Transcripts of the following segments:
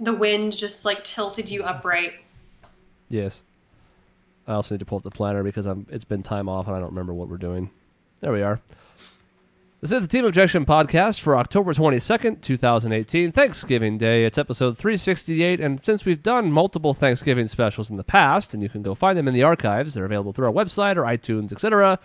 the wind just like tilted you upright. Yes. I also need to pull up the planner because it's been time off and I don't remember what we're doing. There we are. This is the Team Objection podcast for October 22nd, 2018, Thanksgiving Day. It's episode 368, and since we've done multiple Thanksgiving specials in the past, and you can go find them in the archives, they're available through our website or iTunes, etc.,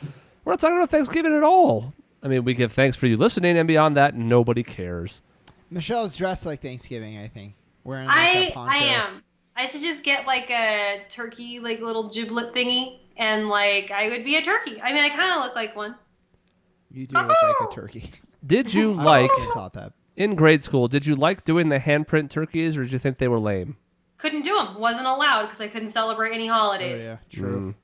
we're not talking about Thanksgiving at all. I mean, we give thanks for you listening, and beyond that, nobody cares. Michelle's dressed like Thanksgiving, I think. Wearing like a poncho. I am. I should just get like a turkey, like little giblet thingy, and like I would be a turkey. I mean, I kind of look like one. You do look like a turkey. Did you like, thought that. in grade school, did you like doing the handprint turkeys, or did you think they were lame? Couldn't do them. Wasn't allowed because I couldn't celebrate any holidays. Oh, yeah, true.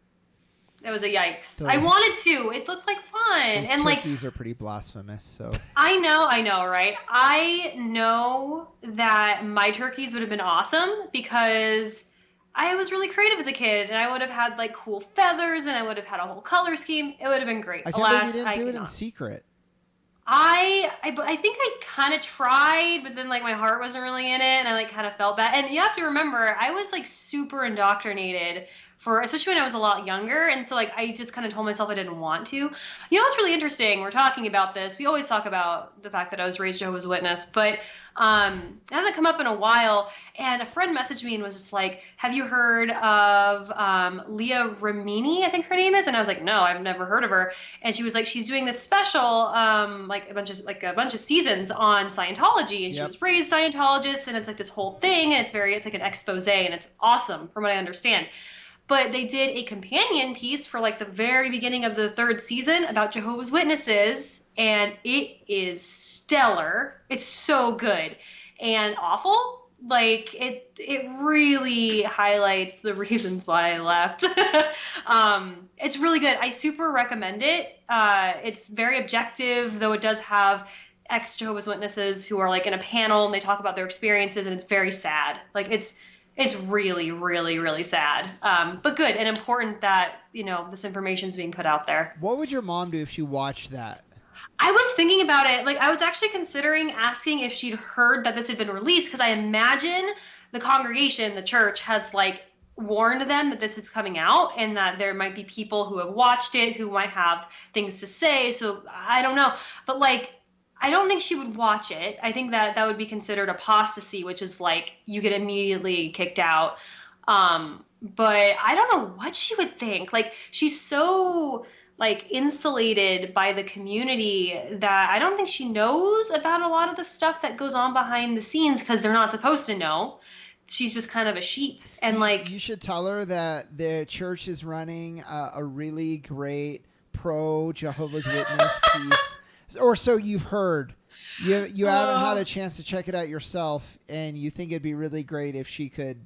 It was a yikes. I wanted to. It looked like fun. Those and turkeys are pretty blasphemous, so. I know, right? I know that my turkeys would have been awesome because I was really creative as a kid, and I would have had like cool feathers, and I would have had a whole color scheme. It would have been great. I can't believe you didn't do it in secret. I think I kind of tried, but then like my heart wasn't really in it, and I like kind of felt bad. And you have to remember, I was like super indoctrinated especially when I was a lot younger, and so like I just kind of told myself I didn't want to. You know what's really interesting? We're talking about this. We always talk about the fact that I was raised Jehovah's Witness, but it hasn't come up in a while. And a friend messaged me and was just like, "Have you heard of Leah Remini? I think her name is." And I was like, "No, I've never heard of her." And she was like, "She's doing this special, like a bunch of seasons on Scientology, and she was raised Scientologist, and it's like this whole thing, and it's like an expose, and it's awesome from what I understand." But they did a companion piece for like the very beginning of the 3rd season about Jehovah's Witnesses, and it is stellar. It's so good and awful. Like it really highlights the reasons why I left. It's really good. I super recommend it. It's very objective, though it does have ex-Jehovah's Witnesses who are like in a panel and they talk about their experiences, and it's very sad. Like it's really, really, really sad, but good and important that, this information is being put out there. What would your mom do if she watched that? I was thinking about it. Like, I was actually considering asking if she'd heard that this had been released, because I imagine the congregation, the church, has, like, warned them that this is coming out and that there might be people who have watched it who might have things to say. So, I don't know. But, like, I don't think she would watch it. I think that would be considered apostasy, which is like you get immediately kicked out. But I don't know what she would think. Like, she's so like insulated by the community that I don't think she knows about a lot of the stuff that goes on behind the scenes, because they're not supposed to know. She's just kind of a sheep. And like, you should tell her that the church is running a really great pro Jehovah's Witness piece. Or so you've heard. You haven't had a chance to check it out yourself, and you think it'd be really great if she could,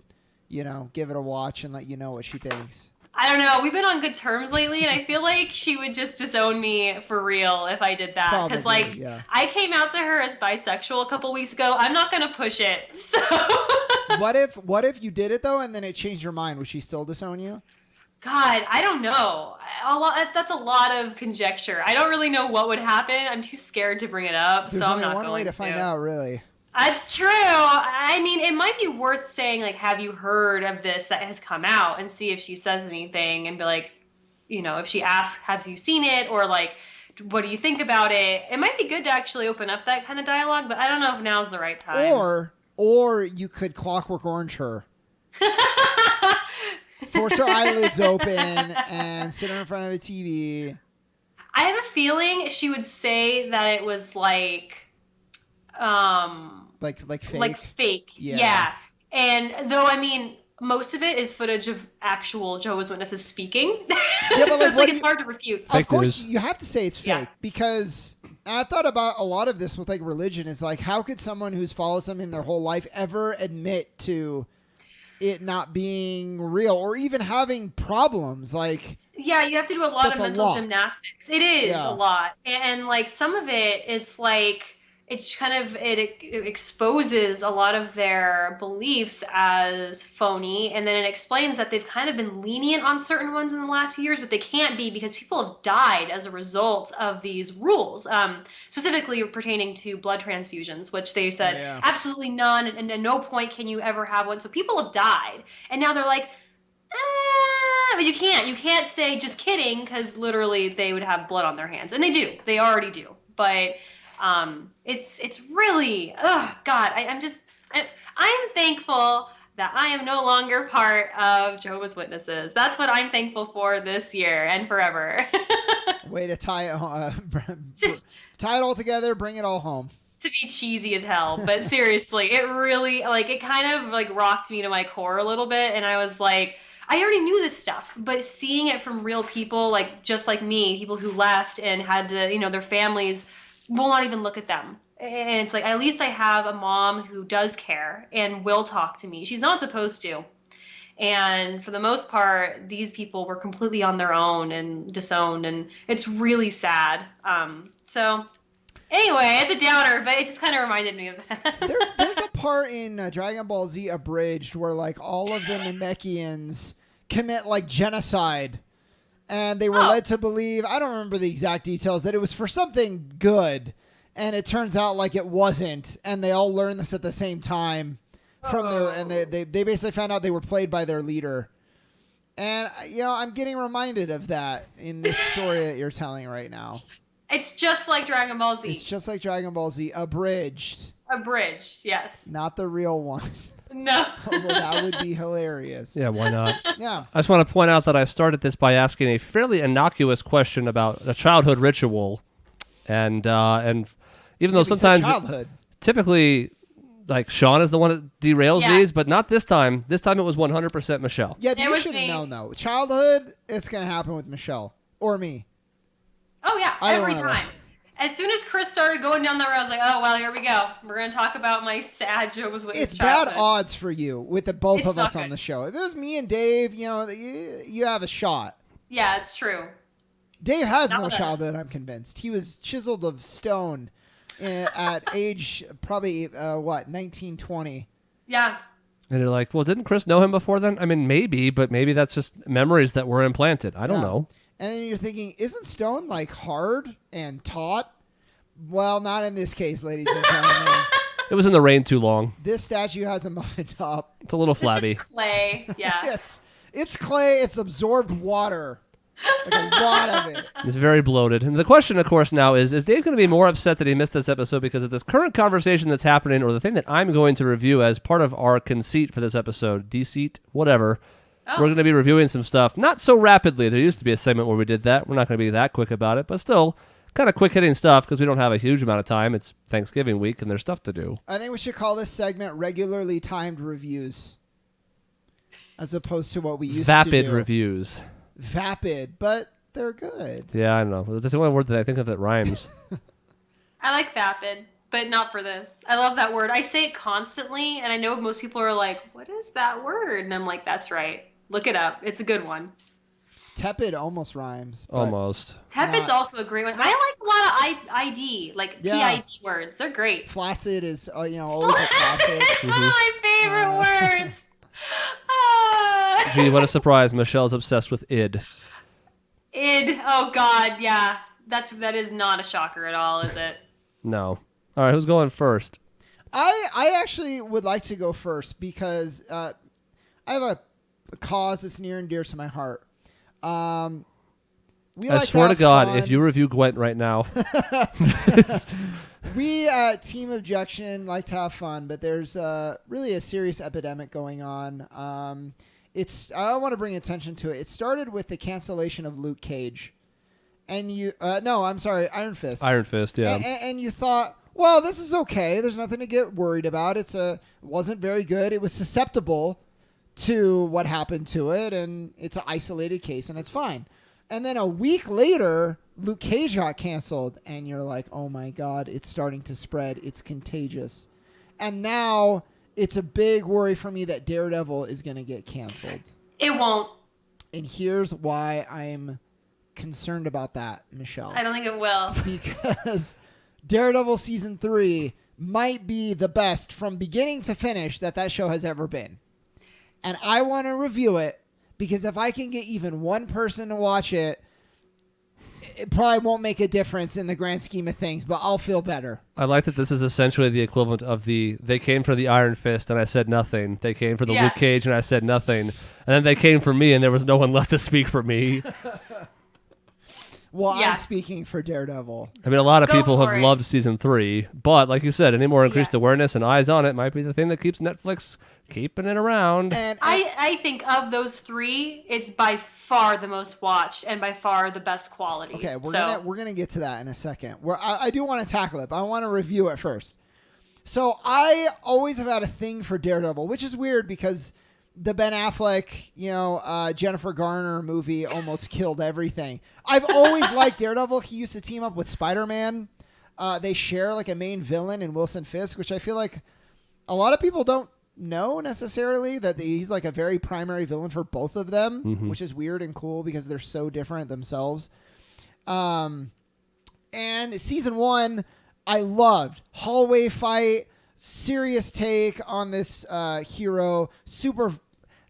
give it a watch and let you know what she thinks. I don't know. We've been on good terms lately, and I feel like she would just disown me for real if I did that. Because, I came out to her as bisexual a couple weeks ago. I'm not going to push it. So. What if you did it, though, and then it changed your mind? Would she still disown you? God, I don't know. That's a lot of conjecture. I don't really know what would happen. I'm too scared to bring it up, There's so I'm not only one way to find out, really. That's true. I mean, it might be worth saying, like, have you heard of this that has come out, and see if she says anything, and be like, if she asks, have you seen it, or like, what do you think about it? It might be good to actually open up that kind of dialogue, but I don't know if now's the right time. Or you could Clockwork Orange her. Force her eyelids open and sit her in front of the TV. I have a feeling she would say that it was like fake. Like fake. Yeah. And though, I mean, most of it is footage of actual Jehovah's Witnesses speaking. Yeah, but so it's hard to refute. Of course, you have to say it's fake, because I thought about a lot of this with like religion. Is like, how could someone who's followed something their whole life ever admit to it not being real, or even having problems? Like, yeah, you have to do a lot of mental gymnastics. It is a lot. And like some of it, it's like, it exposes a lot of their beliefs as phony, and then it explains that they've kind of been lenient on certain ones in the last few years, but they can't be because people have died as a result of these rules, specifically pertaining to blood transfusions, which they said absolutely none, and at no point can you ever have one. So people have died, and now they're like, but you can't say just kidding, because literally they would have blood on their hands, and they already do, but it's really, oh God, I'm thankful that I am no longer part of Jehovah's Witnesses. That's what I'm thankful for this year and forever. Way to tie it all together, bring it all home. To be cheesy as hell, but seriously, it really, like, it kind of like rocked me to my core a little bit, and I was like, I already knew this stuff, but seeing it from real people, like just like me, people who left and had to, their families will not even look at them. And it's like, at least I have a mom who does care and will talk to me. She's not supposed to. And for the most part, these people were completely on their own and disowned, and it's really sad. So anyway, it's a downer, but it just kind of reminded me of that. There's a part in Dragon Ball Z Abridged where like all of the Namekians commit like genocide. And they were led to believe, I don't remember the exact details, that it was for something good. And it turns out like it wasn't. And they all learned this at the same time from and they basically found out they were played by their leader. And, I'm getting reminded of that in this story that you're telling right now. It's just like Dragon Ball Z. It's just like Dragon Ball Z Abridged. Abridged, yes. Not the real one. No. Although that would be hilarious. Yeah, why not? Yeah. I just want to point out that I started this by asking a fairly innocuous question about a childhood ritual, and even though sometimes typically like Shaun is the one that derails these, but not this time. This time it was 100% Michelle. Yeah, you should have known though. Childhood, it's gonna happen with Michelle or me. Oh yeah, every time. As soon as Chris started going down that road, I was like, oh, well, here we go. We're going to talk about my sad Jehovah's Witness childhood. It's bad odds for you with both of us on the show. If it was me and Dave, you have a shot. Yeah, it's true. Dave has no childhood, I'm convinced. He was chiseled of stone at age probably, 19, 20. Yeah. And you're like, well, didn't Chris know him before then? I mean, maybe, but maybe that's just memories that were implanted. I don't know. And then you're thinking, isn't stone like hard and taut? Well, not in this case, ladies and gentlemen. It was in the rain too long. This statue has a muffin top. It's a little flabby. It's clay, yeah. It's clay. It's absorbed water. Like a lot of it. It's very bloated. And the question, of course, now is Dave going to be more upset that he missed this episode because of this current conversation that's happening, or the thing that I'm going to review as part of our conceit for this episode, deceit, whatever. We're going to be reviewing some stuff, not so rapidly. There used to be a segment where we did that. We're not going to be that quick about it, but still kind of quick-hitting stuff because we don't have a huge amount of time. It's Thanksgiving week, and there's stuff to do. I think we should call this segment regularly timed reviews as opposed to what we used to do. Vapid reviews. Vapid, but they're good. Yeah, I don't know. That's the only word that I think of that rhymes. I like vapid, but not for this. I love that word. I say it constantly, and I know most people are like, what is that word? And I'm like, that's right. Look it up. It's a good one. Tepid almost rhymes. Almost. Tepid's also a great one. I like a lot of ID, like PID words. They're great. Flaccid is, always a classic. It's one of my favorite words. Gee, what a surprise. Michelle's obsessed with id. Id. Oh, God, yeah. That is not a shocker at all, is it? No. All right, who's going first? I actually would like to go first because I have a cause that's near and dear to my heart. I swear to God, if you review Gwent right now. We at Team Objection like to have fun, but there's really a serious epidemic going on. I want to bring attention to it. It started with the cancellation of Luke Cage. And Iron Fist. Iron Fist, yeah. And you thought, well, this is okay. There's nothing to get worried about. It wasn't very good. It was susceptible to what happened to it, and it's an isolated case, and it's fine. And then a week later, Luke Cage got canceled, and you're like, oh my God, it's starting to spread. It's contagious. And now it's a big worry for me that Daredevil is going to get canceled. It won't. And here's why I'm concerned about that, Michelle. I don't think it will. Because Daredevil season 3 might be the best from beginning to finish that show has ever been. And I want to review it because if I can get even one person to watch it, it probably won't make a difference in the grand scheme of things, but I'll feel better. I like that this is essentially the equivalent of they came for the Iron Fist and I said nothing. They came for the Luke Cage and I said nothing. And then they came for me and there was no one left to speak for me. Well, I'm speaking for Daredevil. I mean, a lot of people have loved season 3, but like you said, any more increased awareness and eyes on it might be the thing that keeps Netflix keeping it around. And I think of those 3, it's by far the most watched and by far the best quality. Okay, we're gonna get to that in a second. I do want to tackle it, but I want to review it first. So I always have had a thing for Daredevil, which is weird because the Ben Affleck, Jennifer Garner movie almost killed everything. I've always liked Daredevil. He used to team up with Spider-Man. They share like a main villain in Wilson Fisk, which I feel like a lot of people don't know necessarily that he's like a very primary villain for both of them, which is weird and cool because they're so different themselves. And season 1, I loved hallway fight, serious take on this hero, super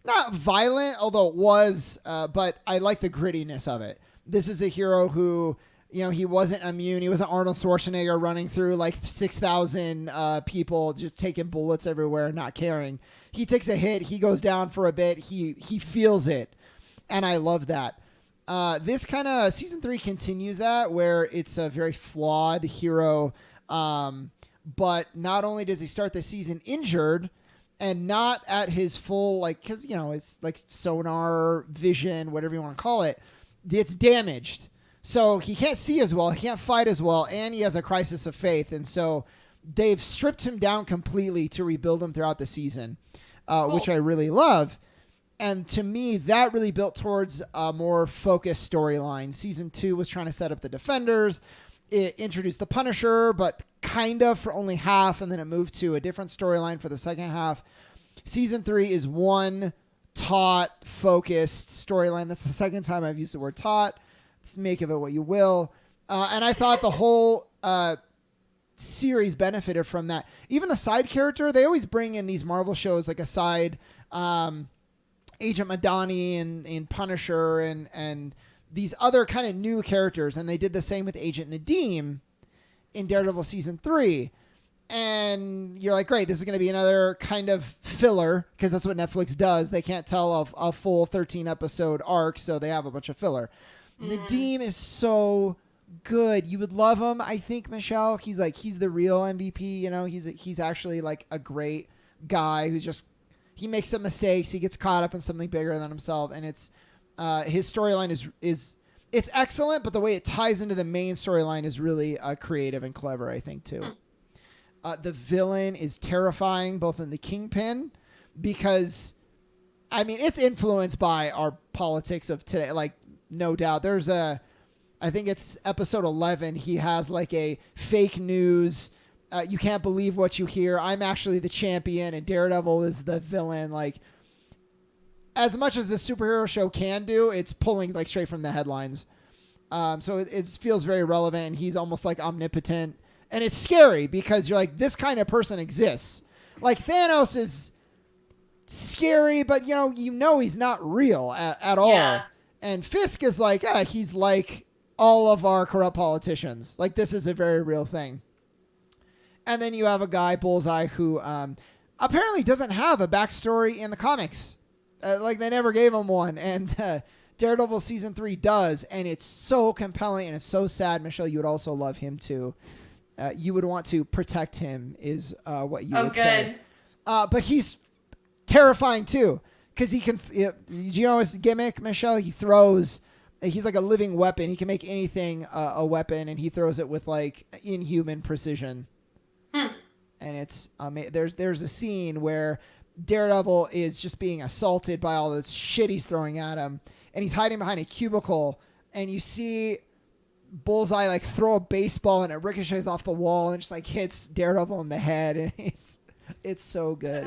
not violent, although it was, but I like the grittiness of it. This is a hero who, he wasn't immune. He wasn't Arnold Schwarzenegger running through like 6,000 people, just taking bullets everywhere, not caring. He takes a hit. He goes down for a bit. He feels it. And I love that. This kind of season 3 continues that where it's a very flawed hero. But not only does he start the season injured and not at his full, because, it's like sonar vision, whatever you want to call it, it's damaged. So he can't see as well, he can't fight as well, and he has a crisis of faith. And so they've stripped him down completely to rebuild him throughout the season, which I really love. And to me, that really built towards a more focused storyline. Season 2 was trying to set up the Defenders. It introduced the Punisher, but kind of for only half, and then it moved to a different storyline for the second half. Season 3 is one taut-focused storyline. That's the second time I've used the word taut. Make of it what you will. And I thought the whole series benefited from that. Even the side character, they always bring in these Marvel shows like a side Agent Madani and Punisher and these other kind of new characters. And they did the same with Agent Nadeem in Daredevil season 3. And you're like, great, this is going to be another kind of filler because that's what Netflix does. They can't tell a full 13-episode arc, so they have a bunch of filler. Nadeem is so good. You would love him, I think, Michelle. He's the real MVP. He's actually like a great guy who's just he makes some mistakes. He gets caught up in something bigger than himself, and it's his storyline is it's excellent. But the way it ties into the main storyline is really creative and clever, I think, too. The villain is terrifying, both in the Kingpin, because I mean it's influenced by our politics of today, like. No doubt. I think it's episode 11. He has like a fake news. You can't believe what you hear. I'm actually the champion and Daredevil is the villain. Like as much as the superhero show can do, it's pulling like straight from the headlines. So it feels very relevant and he's almost like omnipotent and it's scary because you're like, this kind of person exists. Like Thanos is scary, but he's not real at all. Yeah. And Fisk is like, he's like all of our corrupt politicians. Like, this is a very real thing. And then you have a guy, Bullseye, who apparently doesn't have a backstory in the comics. Like, they never gave him one. And Daredevil Season 3 does. And it's so compelling and it's so sad. Michelle, you would also love him, too. You would want to protect him is what you would say. But he's terrifying, too. Because he can, do you know his gimmick, Michelle? He's like a living weapon. He can make anything a weapon, and he throws it with like inhuman precision. And it's there's a scene where Daredevil is just being assaulted by all this shit he's throwing at him, and he's hiding behind a cubicle, and you see Bullseye like throw a baseball, and it ricochets off the wall, and just like hits Daredevil in the head, and it's so good.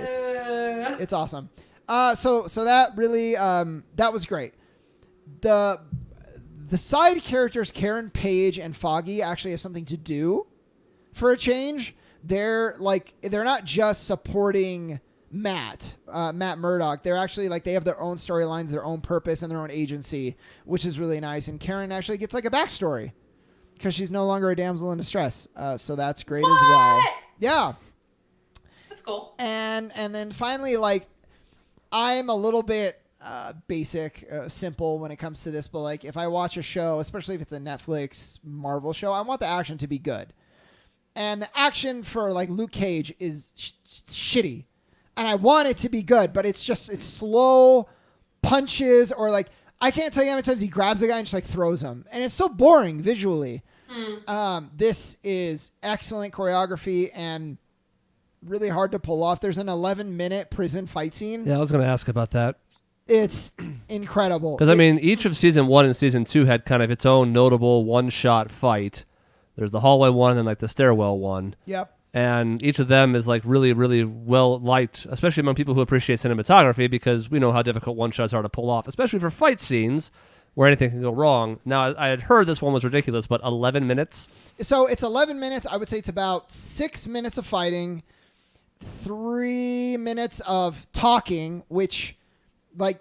It's awesome. So that really, that was great. The side characters, Karen Page and Foggy, actually have something to do for a change. They're not just supporting Matt Murdock. They're actually they have their own storylines, their own purpose, and their own agency, which is really nice. And Karen actually gets a backstory because she's no longer a damsel in distress. So that's great as well. Yeah. That's cool. And then finally, I'm a little bit basic, simple when it comes to this, but if I watch a show, especially if it's a Netflix Marvel show, I want the action to be good. And the action for Luke Cage is shitty. And I want it to be good, but it's slow punches, or I can't tell you how many times he grabs a guy and just throws him. And it's so boring visually. This is excellent choreography and really hard to pull off. There's an 11-minute prison fight scene. Yeah, I was going to ask about that. It's incredible. Because, each of Season 1 and Season 2 had kind of its own notable one-shot fight. There's the hallway one and the stairwell one. Yep. And each of them is really, really well liked, especially among people who appreciate cinematography, because we know how difficult one-shots are to pull off, especially for fight scenes where anything can go wrong. Now, I had heard this one was ridiculous, but 11 minutes? So it's 11 minutes. I would say it's about 6 minutes of fighting, 3 minutes of talking, which,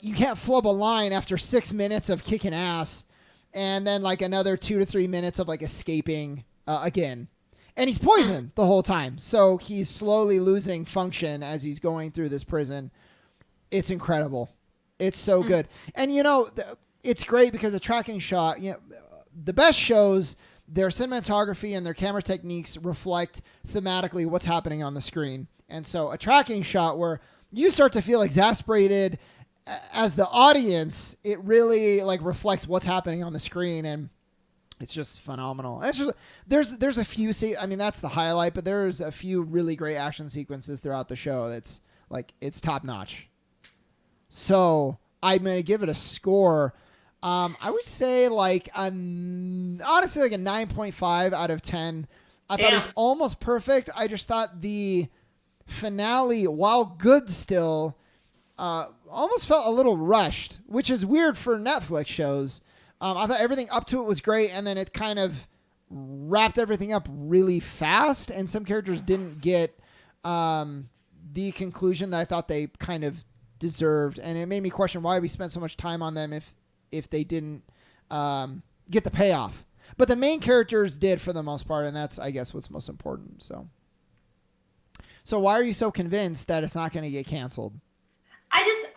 you can't flub a line after 6 minutes of kicking ass, and then, another 2 to 3 minutes of, escaping again. And he's poisoned the whole time, so he's slowly losing function as he's going through this prison. It's incredible. It's so good. And, it's great because the tracking shot, the best shows, their cinematography and their camera techniques reflect thematically what's happening on the screen. And so a tracking shot where you start to feel exasperated as the audience, it really reflects what's happening on the screen, and it's just phenomenal. And it's just there's a few that's the highlight, but there's a few really great action sequences throughout the show that's it's top notch. So I'm gonna give it a score. I would say honestly a 9.5 out of 10. I thought it was almost perfect. I just thought the finale, while good still, almost felt a little rushed, which is weird for Netflix shows. I thought everything up to it was great, and then it kind of wrapped everything up really fast, and some characters didn't get the conclusion that I thought they kind of deserved, and it made me question why we spent so much time on them if they didn't get the payoff. But the main characters did for the most part, and that's, I guess, what's most important. So why are you so convinced that it's not going to get canceled?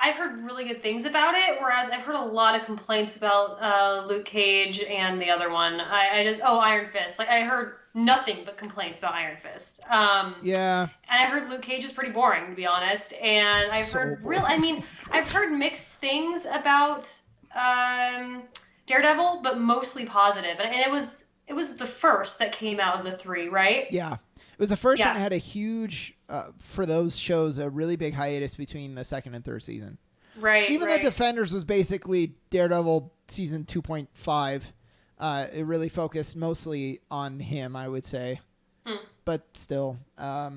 I've heard really good things about it, whereas I've heard a lot of complaints about Luke Cage and the other one. Iron Fist. I heard nothing but complaints about Iron Fist. Yeah. And I heard Luke Cage is pretty boring, to be honest. And I've heard mixed things about Daredevil, but mostly positive. And it was the first that came out of the three, right? Yeah. It was the first one that had a huge, for those shows, a really big hiatus between the second and third season. Right. Even though Defenders was basically Daredevil season 2.5, it really focused mostly on him, I would say. But still, I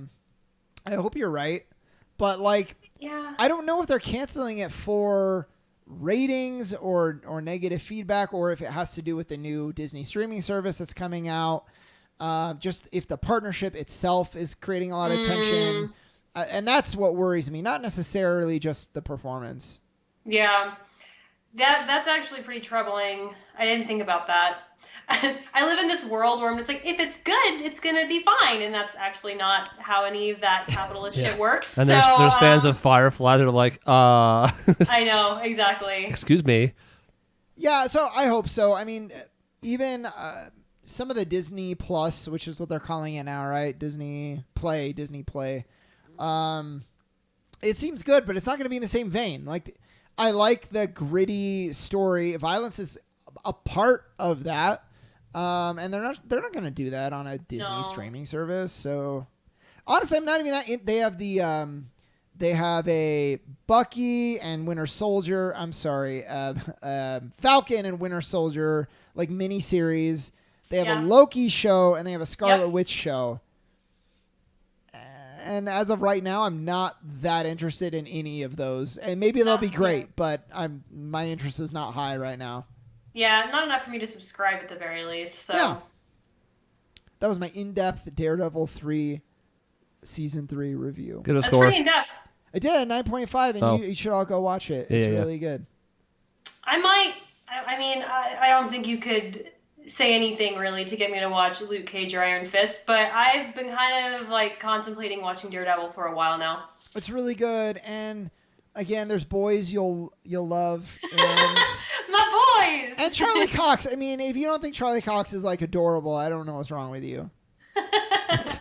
hope you're right. But I don't know if they're canceling it for ratings or negative feedback, or if it has to do with the new Disney streaming service that's coming out. Just if the partnership itself is creating a lot of tension. And that's what worries me, not necessarily just the performance. Yeah. That's actually pretty troubling. I didn't think about that. I live in this world where I'm just if it's good, it's going to be fine. And that's actually not how any of that capitalist shit works. And there's fans of Firefly that are I know, exactly. Excuse me. Yeah, so I hope so. Even some of the Disney Plus, which is what they're calling it now, right? Disney Play. It seems good, but it's not going to be in the same vein. I like the gritty story. Violence is a part of that, and they're not going to do that on a Disney streaming service. So honestly, I'm not even that. They have a Bucky and Winter Soldier. I'm sorry, Falcon and Winter Soldier mini series. They have a Loki show and they have a Scarlet Witch show. And as of right now, I'm not that interested in any of those. And maybe they'll be great, but my interest is not high right now. Yeah, not enough for me to subscribe at the very least. So. That was my in-depth Daredevil 3 season 3 review. Get a That's score. pretty in-depth. I did 9.5, and you should all go watch it. It's really good. I might. I mean, I don't think you could say anything really to get me to watch Luke Cage or Iron Fist, but I've been kind of like contemplating watching Daredevil for a while now. It's really good, and again, there's boys you'll love, and My boys. and Charlie Cox. I mean, if you don't think Charlie Cox is like adorable, I don't know what's wrong with you.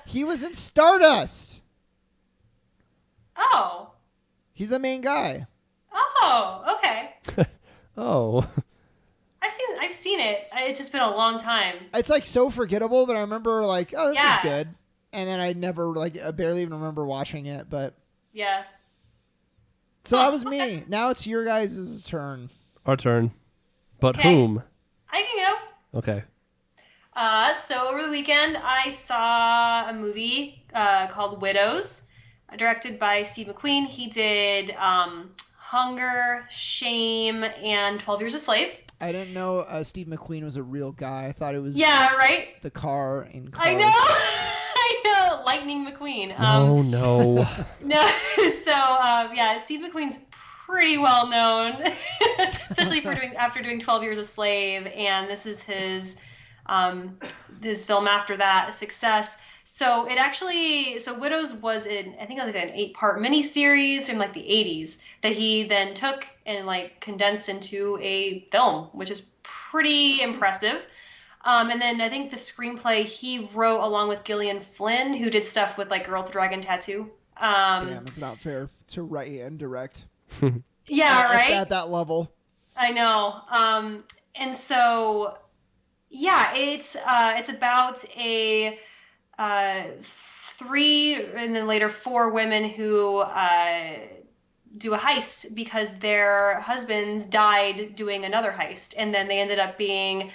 He was in Stardust. Oh. He's the main guy. Oh, okay. Oh. I've seen it. It's just been a long time. It's like so forgettable, but I remember like, oh, this is Yeah. good. And then I never I barely even remember watching it, but Yeah. so that was me. Now it's your guys' turn. Our turn. But Okay. whom? I can go. Okay. So over the weekend, I saw a movie called Widows, directed by Steve McQueen. He did Hunger, Shame, and 12 Years a Slave. I didn't know Steve McQueen was a real guy. I thought it was Yeah, right? the car in Cars. I know! I know! Lightning McQueen. Oh, no. No, so, yeah, Steve McQueen's pretty well known, especially after doing 12 Years a Slave, and this is his film after that, a success. So Widows was I think it was like an 8-part miniseries from like the 80s that he then took and like condensed into a film, which is pretty impressive. And then I think the screenplay he wrote along with Gillian Flynn, who did stuff with like Girl with the Dragon Tattoo. Damn, it's not fair to write and direct. Yeah, right? At that level. I know. And so, yeah, it's about a 3 and then later 4 women who do a heist because their husbands died doing another heist, and then they ended up being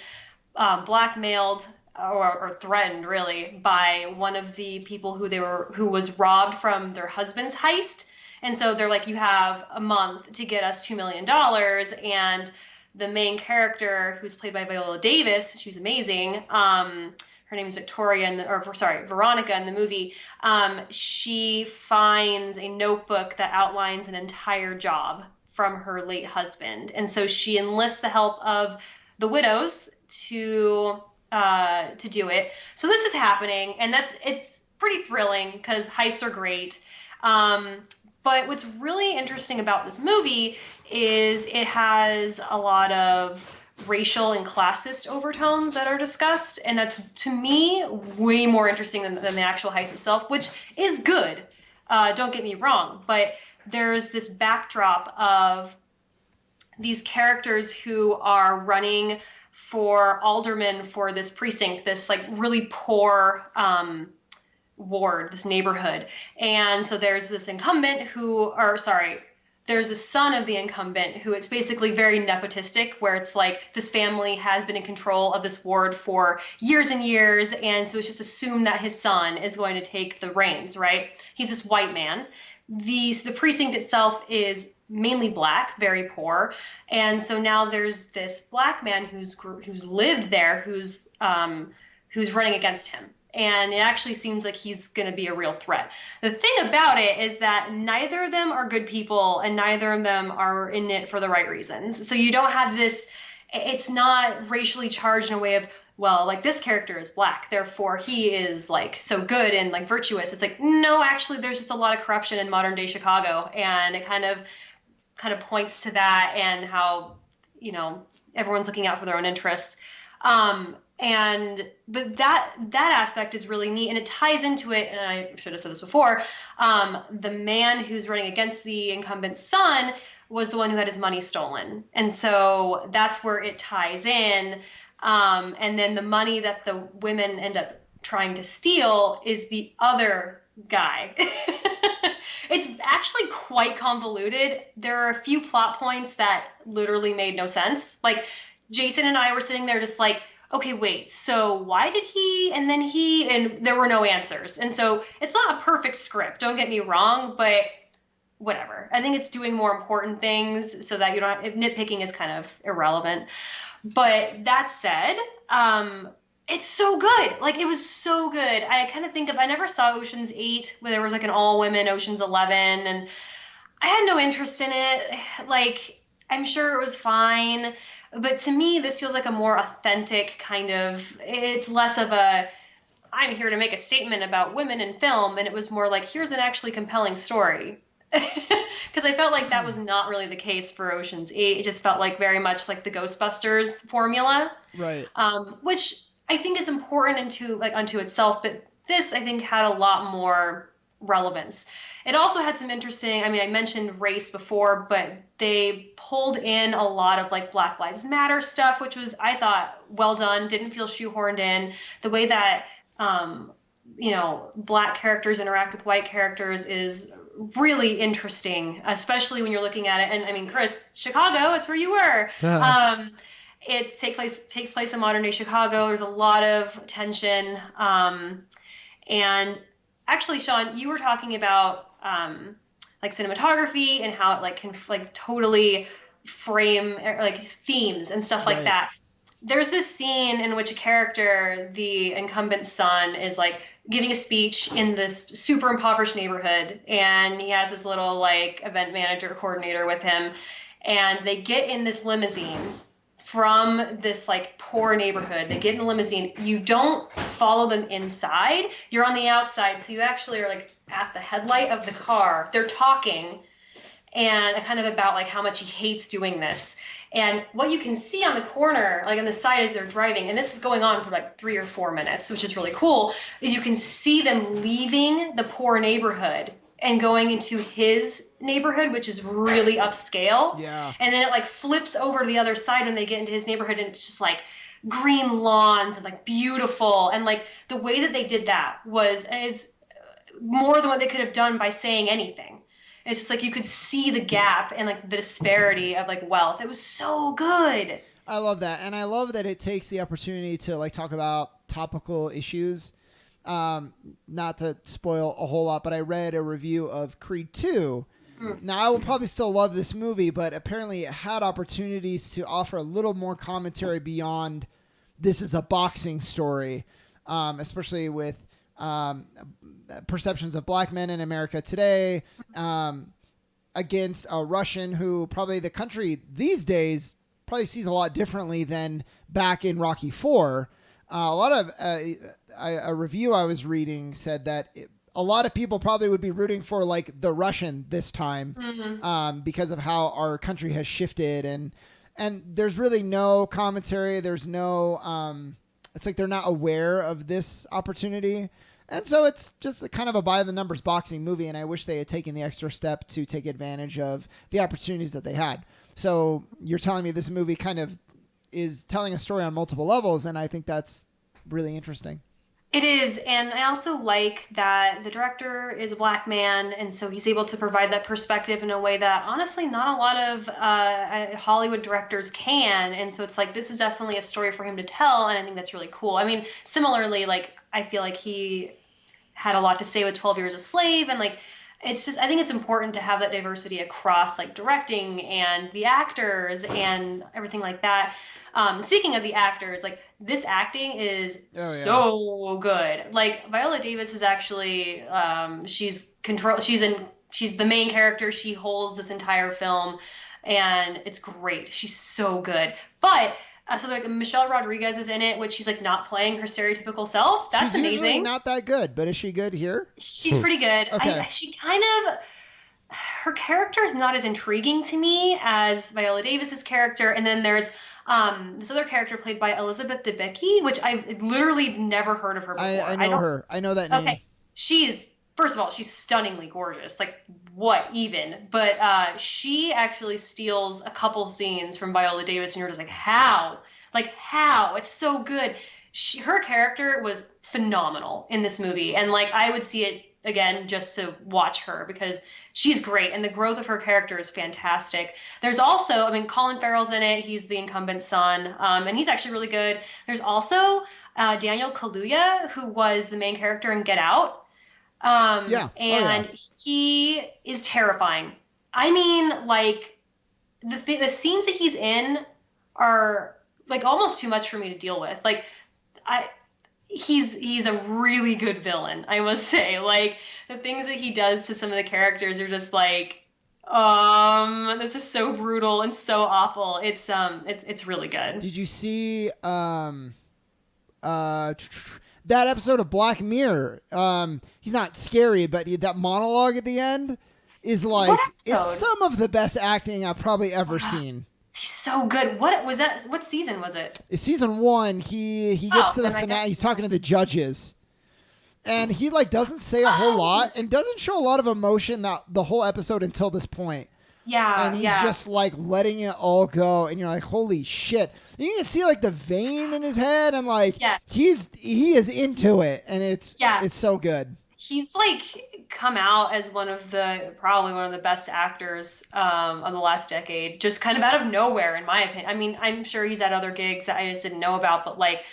blackmailed or threatened really by one of the people who was robbed from their husband's heist. And so they're like, you have a month to get us $2 million. And the main character, who's played by Viola Davis, she's amazing. Her name is Veronica in the movie. She finds a notebook that outlines an entire job from her late husband. And so she enlists the help of the widows to do it. So this is happening, and it's pretty thrilling because heists are great. But what's really interesting about this movie is it has a lot of racial and classist overtones that are discussed, and that's, to me, way more interesting than the actual heist itself, which is good. Don't get me wrong, but there's this backdrop of these characters who are running for alderman for this precinct, this like really poor ward, this neighborhood. And so there's this incumbent there's the son of the incumbent who it's basically very nepotistic, where it's like this family has been in control of this ward for years and years, and so it's just assumed that his son is going to take the reins, right? He's this white man. The precinct itself is mainly black, very poor, and so now there's this black man who's lived there, who's running against him. And it actually seems like he's going to be a real threat. The thing about it is that neither of them are good people, and neither of them are in it for the right reasons. So you don't have this, it's not racially charged in a way of, well, like this character is black, therefore he is like so good and like virtuous. It's like, no, actually there's just a lot of corruption in modern day Chicago, and it kind of points to that and how, everyone's looking out for their own interests. But that aspect is really neat, and it ties into it, and I should have said this before, the man who's running against the incumbent's son was the one who had his money stolen. And so that's where it ties in. And then the money that the women end up trying to steal is the other guy. It's actually quite convoluted. There are a few plot points that literally made no sense. Like, Jason and I were sitting there just like, okay, wait, so why did he, and then he, and there were no answers. And so it's not a perfect script, don't get me wrong, but whatever. I think it's doing more important things so that nitpicking is kind of irrelevant. But that said, It's so good. Like, it was so good. I kind of think of, I never saw Ocean's 8, where there was like an all women Ocean's 11, and I had no interest in it. Like, I'm sure it was fine, but to me, this feels like a more authentic kind of, it's less of a, I'm here to make a statement about women in film, and it was more like, here's an actually compelling story. Because I felt like that was not really the case for Ocean's 8. It just felt like very much like the Ghostbusters formula, Right. which I think is important unto itself, but this I think had a lot more relevance. It also had some interesting, I mean, I mentioned race before, but they pulled in a lot of like Black Lives Matter stuff, which was, I thought, well done, didn't feel shoehorned in. The way that, Black characters interact with white characters is really interesting, especially when you're looking at it. And I mean, Chris, Chicago, it's where you were. It takes place in modern day Chicago. There's a lot of tension. And actually, Shaun, you were talking about like cinematography and how it like can like totally frame like themes and stuff like Right. that. There's this scene in which a character, the incumbent son, is like giving a speech in this super impoverished neighborhood, and he has this little like event manager coordinator with him, and they get in this limousine from this like poor neighborhood. They get in the limousine. You don't follow them inside. You're on the outside, so you actually are like at the headlight of the car. They're talking, and kind of about like how much he hates doing this. And what you can see on the corner, like on the side as they're driving, and this is going on for like 3 or 4 minutes, which is really cool, is you can see them leaving the poor neighborhood and going into his neighborhood, which is really upscale. Yeah. And then it like flips over to the other side when they get into his neighborhood, and it's just like green lawns and like beautiful. And like the way that they did that is more than what they could have done by saying anything. It's just like you could see the gap and like the disparity of like wealth. It was so good. I love that, and I love that it takes the opportunity to like talk about topical issues. Not to spoil a whole lot, but I read a review of Creed 2. Now, I will probably still love this movie, but apparently it had opportunities to offer a little more commentary beyond this is a boxing story, especially with perceptions of black men in America today against a Russian who probably the country these days probably sees a lot differently than back in Rocky IV. A lot of a review I was reading said that a lot of people probably would be rooting for like the Russian this time because of how our country has shifted, and there's really no commentary. There's no it's like they're not aware of this opportunity. And so it's just kind of a by-the-numbers boxing movie, and I wish they had taken the extra step to take advantage of the opportunities that they had. So you're telling me this movie kind of is telling a story on multiple levels, and I think that's really interesting. It is, and I also like that the director is a black man, and so he's able to provide that perspective in a way that honestly not a lot of Hollywood directors can. And so it's like this is definitely a story for him to tell, and I think that's really cool. I mean, similarly, like I feel like he had a lot to say with 12 Years a Slave, and like it's just I think it's important to have that diversity across like directing and the actors and everything like that. Speaking of the actors, like this acting is so good. Like Viola Davis is actually she's the main character. She holds this entire film, and it's great. She's so good. But so like Michelle Rodriguez is in it, which she's like not playing her stereotypical self. That's she's amazing. Usually not that good, but is she good here? She's pretty good. Okay. She kind of her character is not as intriguing to me as Viola Davis's character, and then there's this other character played by Elizabeth Debicki, which I literally never heard of her before. I know her. I know that name. Okay, first of all, she's stunningly gorgeous. Like what even? But she actually steals a couple scenes from Viola Davis, and you're just like, how? Like how? It's so good. Her character was phenomenal in this movie, and like I would see it again just to watch her because she's great, and the growth of her character is fantastic. There's also, I mean, Colin Farrell's in it. He's the incumbent son, and he's actually really good. There's also Daniel Kaluuya, who was the main character in Get Out. And he is terrifying. I mean, like the scenes that he's in are like almost too much for me to deal with. Like he's a really good villain, I must say. Like, the things that he does to some of the characters are just like, this is so brutal and so awful. It's really good. Did you see that episode of Black Mirror? He's not scary, but that monologue at the end is like, it's some of the best acting I've probably ever seen. He's so good. What was that? What season was it? It's season 1. He gets to the finale. He's talking to the judges, and he like doesn't say a whole lot and doesn't show a lot of emotion that the whole episode until this point. Yeah, and he's just like letting it all go, and you're like, holy shit! And you can see like the vein in his head, and like he is into it, and it's so good. He's like come out as probably one of the best actors of the last decade, just kind of out of nowhere, in my opinion. I mean, I'm sure he's at other gigs that I just didn't know about, but like,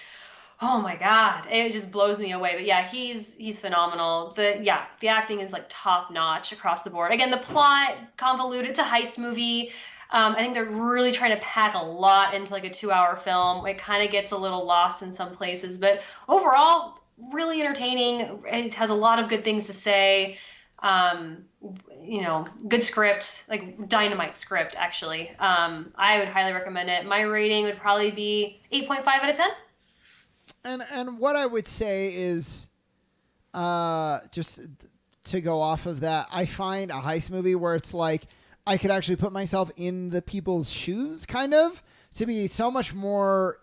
oh my God, it just blows me away. But yeah, he's phenomenal. The acting is like top notch across the board. Again, the plot convoluted. It's a heist movie. I think they're really trying to pack a lot into like a 2-hour film. It kind of gets a little lost in some places, but overall, really entertaining. It has a lot of good things to say. Good script, like dynamite script, actually. I would highly recommend it. My rating would probably be 8.5 out of 10. And what I would say is, just to go off of that, I find a heist movie where it's like I could actually put myself in the people's shoes, kind of, to be so much more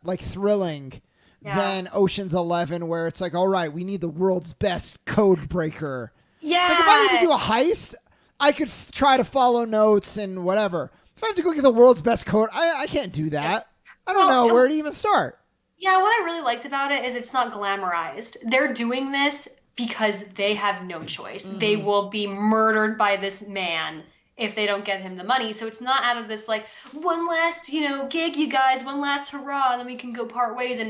like thrilling than Ocean's 11, where it's like, all right, we need the world's best code breaker. Yeah. It's like if I had to do a heist, I could try to follow notes and whatever. If I have to go get the world's best code, I can't do that. I don't know where to even start. Yeah, what I really liked about it is it's not glamorized. They're doing this because they have no choice. Mm-hmm. They will be murdered by this man if they don't get him the money. So it's not out of this like, one last, gig, you guys, one last hurrah, and then we can go part ways and,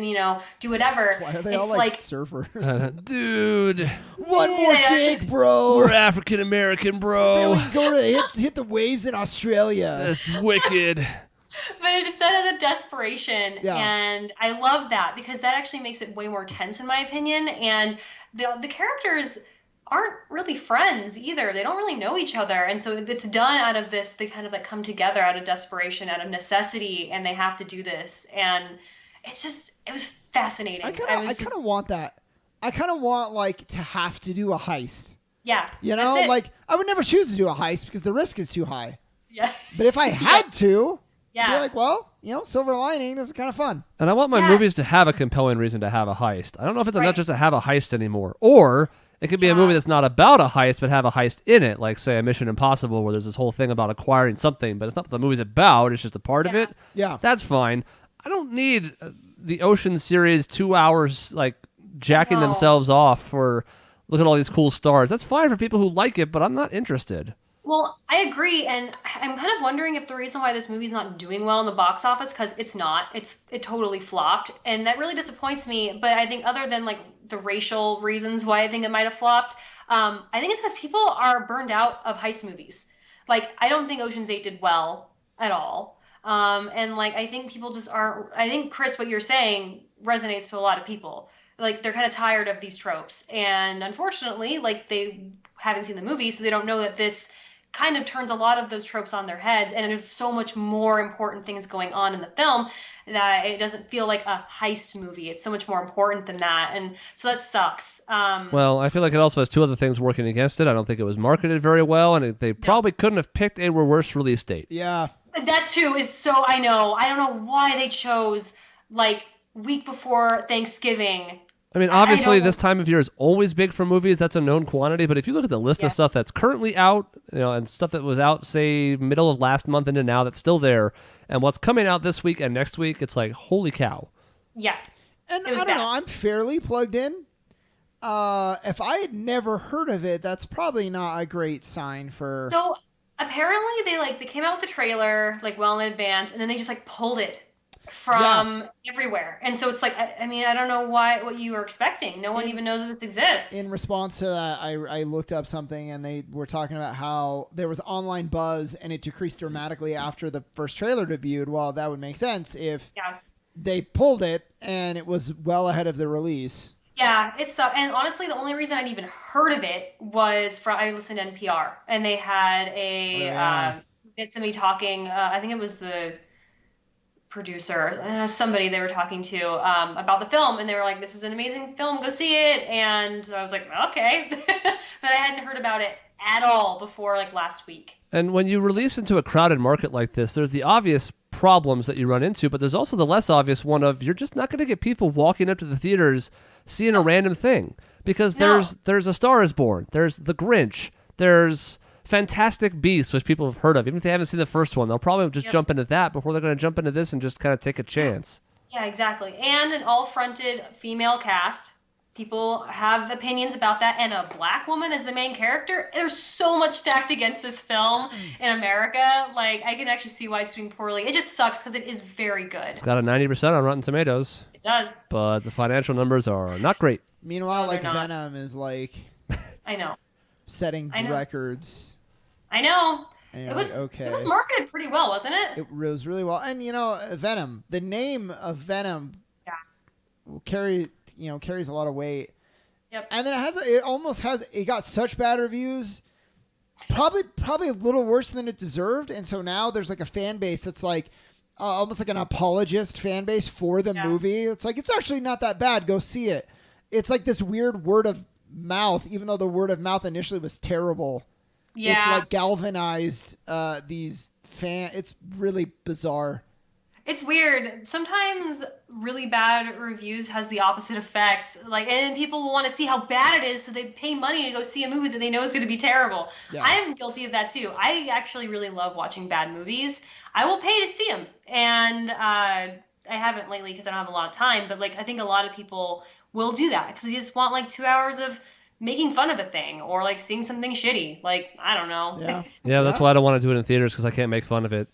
do whatever. Why are they all like surfers? Dude. One more gig, bro. We're African American, bro. Then we can go to hit the waves in Australia. That's wicked. But it's done out of desperation, and I love that because that actually makes it way more tense, in my opinion. And the characters aren't really friends either. They don't really know each other, and so it's done out of this. They kind of like come together out of desperation, out of necessity, and they have to do this. And it was fascinating. I kind of want that. I kind of want like to have to do a heist. Yeah, like I would never choose to do a heist because the risk is too high. Yeah, but if I had to. Yeah. You're like, well, silver lining. This is kind of fun. And I want my movies to have a compelling reason to have a heist. I don't know if it's enough just to have a heist anymore. Or it could be a movie that's not about a heist, but have a heist in it. Like, say, a Mission Impossible, where there's this whole thing about acquiring something, but it's not what the movie's about. It's just a part of it. Yeah. That's fine. I don't need the Ocean series 2 hours, like, jacking themselves off for, look at all these cool stars. That's fine for people who like it, but I'm not interested. Well, I agree, and I'm kind of wondering if the reason why this movie's not doing well in the box office, because it's not. It totally flopped, and that really disappoints me. But I think other than like the racial reasons why I think it might have flopped, I think it's because people are burned out of heist movies. Like, I don't think Ocean's 8 did well at all, and like I think people just aren't. I think, Chris, what you're saying resonates to a lot of people. Like, they're kind of tired of these tropes, and unfortunately, like, they haven't seen the movie, so they don't know that this kind of turns a lot of those tropes on their heads, and there's so much more important things going on in the film that it doesn't feel like a heist movie. It's so much more important than that, and so that sucks. Well, I feel like it also has two other things working against it. I don't think it was marketed very well, and they probably couldn't have picked a worse release date. Yeah. That too is so, I know. I don't know why they chose like week before Thanksgiving. I mean, obviously, this time of year is always big for movies. That's a known quantity. But if you look at the list of stuff that's currently out, and stuff that was out, say, middle of last month into now, that's still there, and what's coming out this week and next week, it's like, holy cow. Yeah. And I don't know. I'm fairly plugged in. If I had never heard of it, that's probably not a great sign for. So apparently, they came out with a trailer like well in advance, and then they just like pulled it from everywhere, and so it's like, I mean, I don't know what you were expecting. No one even knows that this exists. In response to that, I looked up something, and they were talking about how there was online buzz, and it decreased dramatically after the first trailer debuted. Well, that would make sense if they pulled it, and it was well ahead of the release. Yeah, it's and honestly, the only reason I'd even heard of it was I listened to NPR, and they had had somebody talking. I think it was the producer, somebody they were talking to about the film, and they were like, "This is an amazing film, go see it." And I was like, "Okay," but I hadn't heard about it at all before like last week. And when you release into a crowded market like this, there's the obvious problems that you run into, but there's also the less obvious one of you're just not going to get people walking up to the theaters seeing a random thing, because there's A Star Is Born, there's The Grinch, there's Fantastic Beasts, which people have heard of. Even if they haven't seen the first one, they'll probably just jump into that before they're going to jump into this and just kind of take a chance. Yeah, exactly. And an all-fronted female cast. People have opinions about that, and a black woman as the main character. There's so much stacked against this film in America. Like, I can actually see why it's doing poorly. It just sucks because it is very good. It's got a 90% on Rotten Tomatoes. It does. But the financial numbers are not great. Meanwhile, like Venom is like I know. setting records. I know. It was okay. It was marketed pretty well, wasn't it? It was really well. And Venom, the name of Venom carries a lot of weight. Yep. And then it got such bad reviews. Probably a little worse than it deserved. And so now there's like a fan base that's like almost like an apologist fan base for the movie. It's like, it's actually not that bad. Go see it. It's like this weird word of mouth, even though the word of mouth initially was terrible. Yeah. It's like galvanized these fans. It's really bizarre. It's weird. Sometimes really bad reviews has the opposite effect. Like, and people will want to see how bad it is, so they pay money to go see a movie that they know is going to be terrible. Yeah. I am guilty of that too. I actually really love watching bad movies. I will pay to see them, and I haven't lately because I don't have a lot of time. But like, I think a lot of people will do that because they just want like 2 hours of making fun of a thing or like seeing something shitty. Like, I don't know. Yeah, that's why I don't want to do it in theaters, because I can't make fun of it.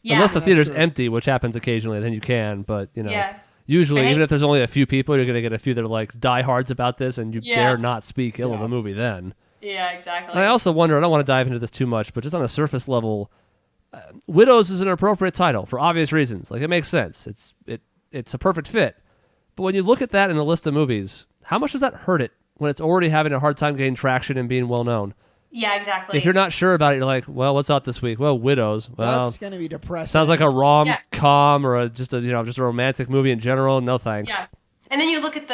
Yeah. Unless the theater's empty, which happens occasionally, then you can. But, usually, even if there's only a few people, you're going to get a few that are like diehards about this, and you dare not speak ill of the movie then. Yeah, exactly. And I also wonder, I don't want to dive into this too much, but just on a surface level, Widows is an appropriate title for obvious reasons. Like, it makes sense. It's a perfect fit. But when you look at that in the list of movies, how much does that hurt it when it's already having a hard time getting traction and being well known? Yeah, exactly. If you're not sure about it, you're like, well, what's out this week? Well, Widows. Well, that's going to be depressing. Sounds like a rom-com or just a romantic movie in general. No thanks. Yeah. And then you look at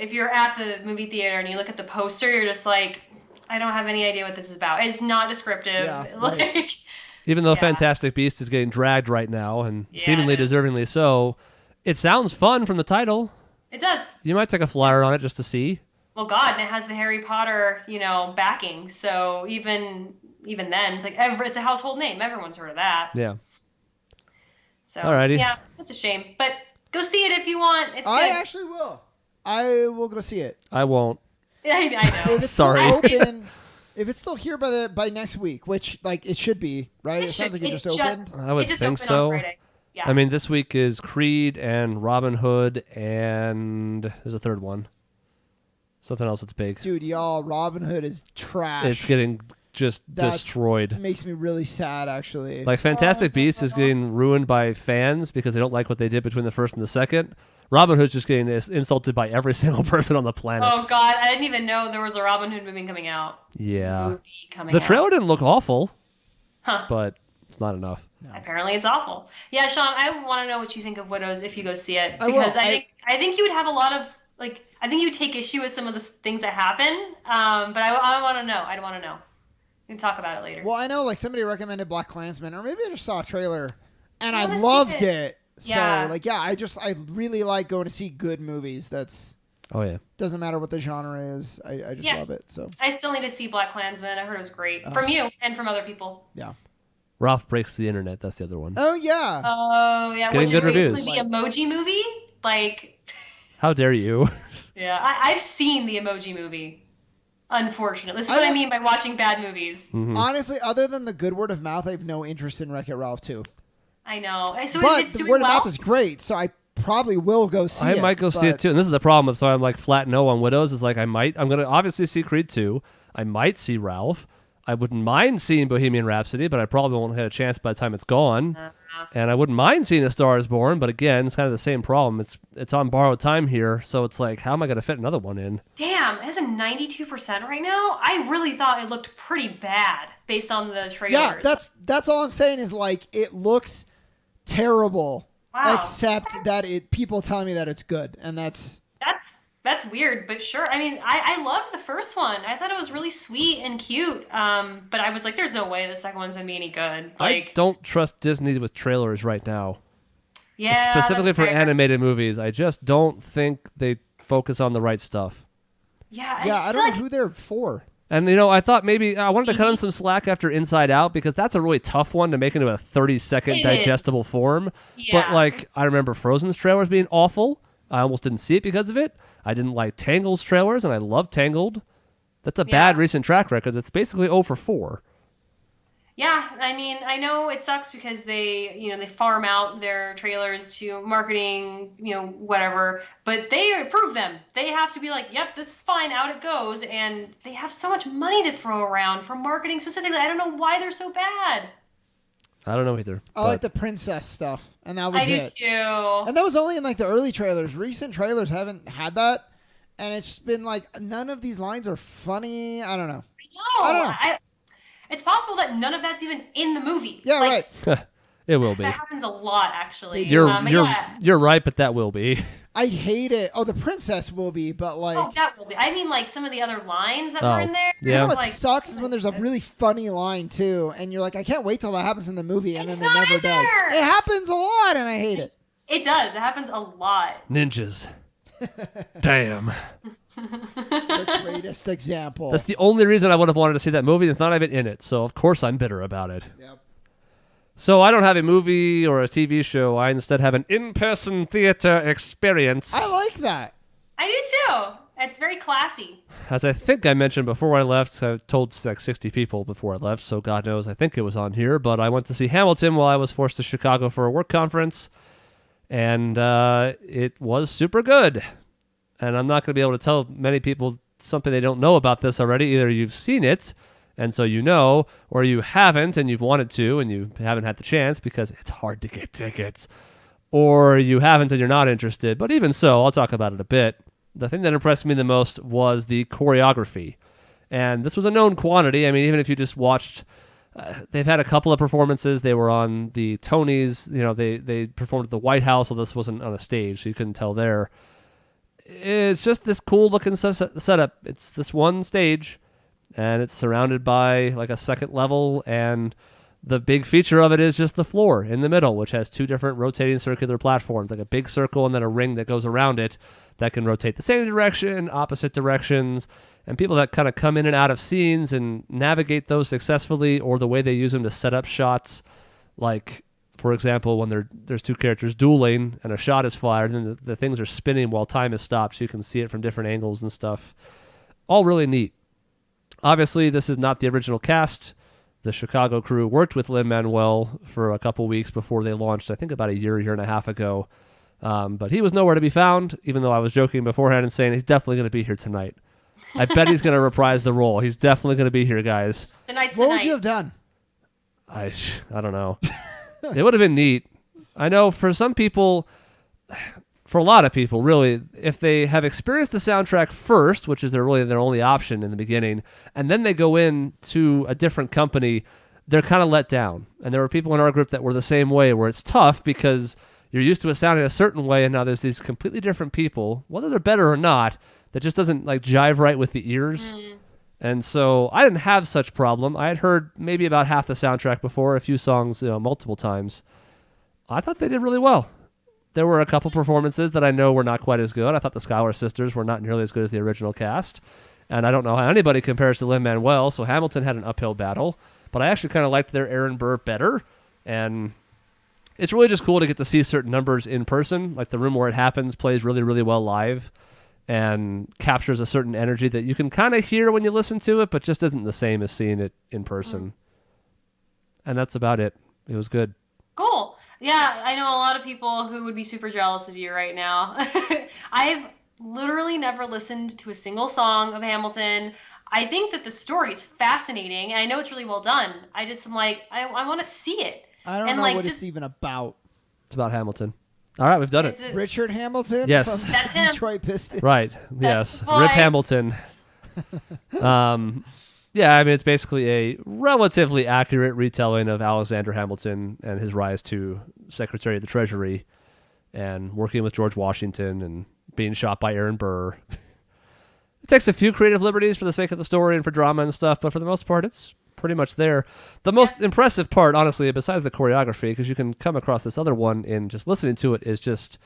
if you're at the movie theater and you look at the poster, you're just like, I don't have any idea what this is about. It's not descriptive. Yeah, like, right. Even though Fantastic Beasts is getting dragged right now, and seemingly deservingly so, it sounds fun from the title. It does. You might take a flyer on it just to see. Well, God, and it has the Harry Potter, backing. So even then, it's like it's a household name. Everyone's heard of that. Yeah. So alrighty. Yeah, it's a shame, but go see it if you want. It's I good. actually will. I will go see it. I won't. I know. If it's Sorry. Still open, if it's still here by next week, which it should be, right? It sounds like it just opened. I would think opened so. On Friday. Yeah. I mean, this week is Creed and Robin Hood, and there's a third one. Something else that's big. Dude, y'all, Robin Hood is trash. It's getting just destroyed. It makes me really sad, actually. Like, Fantastic Beasts is getting ruined by fans because they don't like what they did between the first and the second. Robin Hood's just getting insulted by every single person on the planet. Oh, God, I didn't even know there was a Robin Hood movie coming out. Yeah. The trailer didn't look awful, but it's not enough. No. Apparently it's awful. Yeah, Shaun, I want to know what you think of Widows if you go see it. Because I think you would have a lot of, I think you would take issue with some of the things that happen, but I want to know. I want to know. We can talk about it later. Well, I know somebody recommended Black Klansman, or maybe I just saw a trailer, and I loved it. Yeah. So, I really like going to see good movies. Oh, yeah. Doesn't matter what the genre is. I just love it. So I still need to see Black Klansman. I heard it was great. From you and from other people. Yeah. Ralph Breaks the Internet. That's the other one. Oh, yeah. Oh, yeah. Getting Which good is reviews. basically the Emoji Movie. How dare you? Yeah, I've seen the Emoji Movie. Unfortunately. This is what I mean by watching bad movies. Mm-hmm. Honestly, other than the good word of mouth, I have no interest in Wreck-It Ralph 2. I know. So but the word of mouth is great, so I probably will go see it. I might go see it too. And this is the problem with, so I'm flat no on Widows. Is I'm going to obviously see Creed 2. I might see Ralph. I wouldn't mind seeing Bohemian Rhapsody, but I probably won't have a chance by the time it's gone. And I wouldn't mind seeing A Star Is Born, but again, it's kind of the same problem. It's on borrowed time here, so it's like, how am I going to fit another one in? Damn, it has a 92% right now. I really thought it looked pretty bad based on the trailers. Yeah, that's all I'm saying is like it looks terrible. Wow. Except that people tell me that it's good, and that's weird, but sure. I mean, I loved the first one. I thought it was really sweet and cute. But I was like, there's no way the second one's gonna be any good. Like, I don't trust Disney with trailers right now. yeah, Specifically that's for fair. animated movies. I just don't think they focus on the right stuff. Yeah, I don't know who they're for. And, I thought maybe I wanted to cut them some slack after Inside Out because that's a really tough one to make into a 30-second It digestible is. form. Yeah. But, like, I remember Frozen's trailers being awful. I almost didn't see it because of it. I didn't like Tangled's trailers, and I love Tangled. That's a bad recent track record. It's basically 0 for 4. Yeah, I mean, I know it sucks because they farm out their trailers to marketing, whatever, but they approve them. They have to be like, yep, this is fine, out it goes, and they have so much money to throw around for marketing specifically. I don't know why they're so bad. I don't know either. I like the princess stuff, and that was I do it. too. And that was only in like the early trailers. Recent trailers haven't had that, and it's been like none of these lines are funny. I don't know. I don't know. It's possible that none of that's even in the movie. Yeah, like, right. It will be. That happens a lot, actually. You're right, but that will be. I hate it. Oh, the princess will be, but like. Oh, that will be. I mean, like some of the other lines that were in there. Yeah. You know what like, sucks is when there's a really funny line too, and you're like, I can't wait till that happens in the movie, and It's then it not never in does. there. It happens a lot, and I hate it. It does. It happens a lot. Ninjas. Damn. The greatest example. That's the only reason I would have wanted to see that movie. It's not even in it, so of course I'm bitter about it. Yep. So I don't have a movie or a TV show. I instead have an in-person theater experience. I like that. I do too. It's very classy. As I think I mentioned before I left, I told like 60 people before I left, so God knows I think it was on here, but I went to see Hamilton while I was forced to Chicago for a work conference, and it was super good. And I'm not going to be able to tell many people something they don't know about this already. Either you've seen it, and so you know, or you haven't, and you've wanted to, and you haven't had the chance because it's hard to get tickets. Or you haven't and you're not interested. But even so, I'll talk about it a bit. The thing that impressed me the most was the choreography. And this was a known quantity. I mean, even if you just watched, they've had a couple of performances. They were on the Tonys. They performed at the White House, so this wasn't on a stage, so you couldn't tell there. It's just this cool looking setup. It's this one stage, and it's surrounded by like a second level, and the big feature of it is just the floor in the middle, which has 2 different rotating circular platforms, like a big circle and then a ring that goes around it that can rotate the same direction, opposite directions, and people that kind of come in and out of scenes and navigate those successfully, or the way they use them to set up shots, like, for example, when there's 2 characters dueling and a shot is fired and the things are spinning while time is stopped, so you can see it from different angles and stuff. All really neat. Obviously, this is not the original cast. The Chicago crew worked with Lin-Manuel for a couple weeks before they launched, I think about a year and a half ago. But he was nowhere to be found, even though I was joking beforehand and saying he's definitely going to be here tonight. I bet he's going to reprise the role. He's definitely going to be here, guys. Tonight's the What night. would you have done? I don't know. It would have been neat. I know for some people, for a lot of people, really, if they have experienced the soundtrack first, which is their only option in the beginning, and then they go in to a different company, they're kind of let down. And there were people in our group that were the same way, where it's tough because you're used to it sounding a certain way, and now there's these completely different people, whether they're better or not, that just doesn't like jive right with the ears. And so I didn't have such problem. I had heard maybe about half the soundtrack before, a few songs, multiple times. I thought they did really well. There were a couple performances that I know were not quite as good. I thought the Schuyler sisters were not nearly as good as the original cast. And I don't know how anybody compares to Lin-Manuel, so Hamilton had an uphill battle. But I actually kind of liked their Aaron Burr better. And it's really just cool to get to see certain numbers in person. Like the room where it happens plays really, really well live and captures a certain energy that you can kind of hear when you listen to it, but just isn't the same as seeing it in person. And that's about it. It was good. Cool. Yeah, I know a lot of people who would be super jealous of you right now. I've literally never listened to a single song of Hamilton. I think that the story is fascinating, and I know it's really well done. I just am like, I want to see it. I don't and know like what just it's even about. It's about Hamilton. All right, we've done it. Richard Hamilton Yes. from That's him. Detroit Pistons. Right. Yes. the boy. Rip Hamilton. Yeah, I mean, it's basically a relatively accurate retelling of Alexander Hamilton and his rise to Secretary of the Treasury and working with George Washington and being shot by Aaron Burr. It takes a few creative liberties for the sake of the story and for drama and stuff, but for the most part, it's pretty much there. The most impressive part, honestly, besides the choreography, because you can come across this other one in just listening to it, is just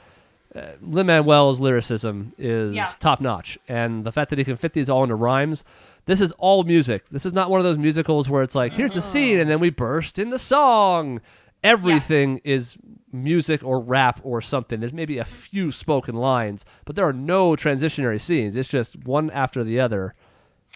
Lin-Manuel's lyricism is top-notch. And the fact that he can fit these all into rhymes. This is all music. This is not one of those musicals where it's like, here's the scene, and then we burst into song. Everything is music or rap or something. There's maybe a few spoken lines, but there are no transitionary scenes. It's just one after the other.